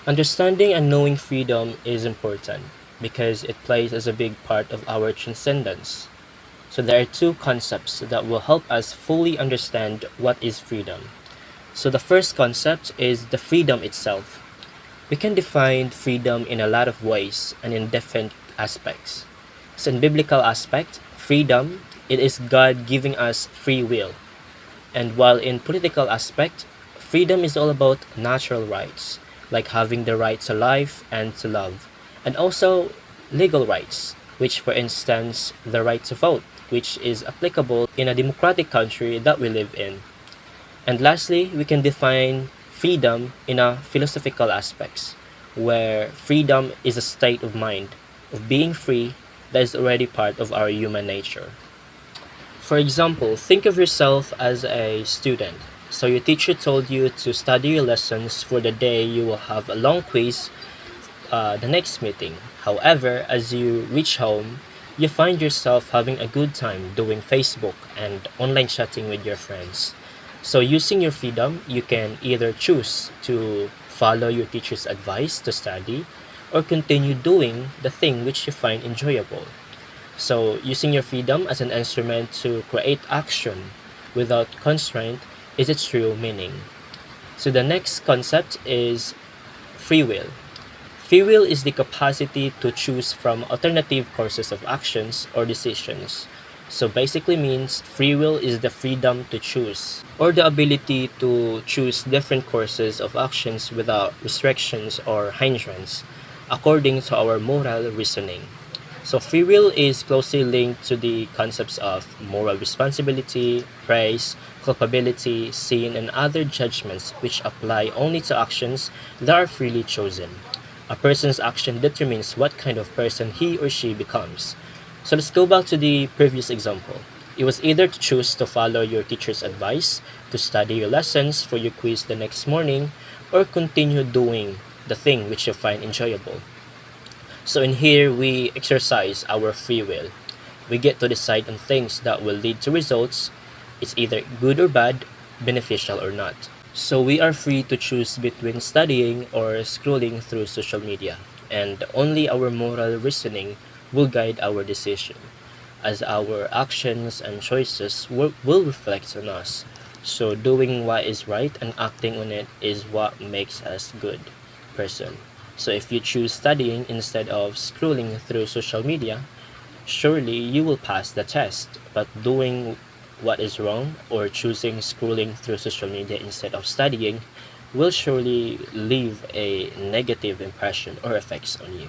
Understanding and knowing freedom is important because it plays as a big part of our transcendence. So there are two concepts that will help us fully understand what is freedom. So the first concept is the freedom itself. We can define freedom in a lot of ways and in different aspects. So in biblical aspect, freedom, it is God giving us free will. And while in political aspect, freedom is all about natural rights, like having the right to life and to love. And also legal rights, which for instance, the right to vote, which is applicable in a democratic country that we live in. And lastly, we can define freedom in a philosophical aspects, where freedom is a state of mind, of being free that is already part of our human nature. For example, think of yourself as a student. So your teacher told you to study your lessons for the day you will have a long quiz the next meeting. However, as you reach home, you find yourself having a good time doing Facebook and online chatting with your friends. So using your freedom, you can either choose to follow your teacher's advice to study or continue doing the thing which you find enjoyable. So using your freedom as an instrument to create action without constraint is its true meaning. So the next concept is free will. Free will is the capacity to choose from alternative courses of actions or decisions. So basically means free will is the freedom to choose or the ability to choose different courses of actions without restrictions or hindrance according to our moral reasoning. So free will is closely linked to the concepts of moral responsibility, praise, culpability, sin, and other judgments which apply only to actions that are freely chosen. A person's action determines what kind of person he or she becomes. So let's go back to the previous example. It was either to choose to follow your teacher's advice, to study your lessons for your quiz the next morning, or continue doing the thing which you find enjoyable. So in here, we exercise our free will. We get to decide on things that will lead to results. It's either good or bad, beneficial or not. So we are free to choose between studying or scrolling through social media, and only our moral reasoning will guide our decision, as our actions and choices will reflect on us. So doing what is right and acting on it is what makes us good person. So if you choose studying instead of scrolling through social media, surely you will pass the test. But doing what is wrong or choosing scrolling through social media instead of studying will surely leave a negative impression or effects on you.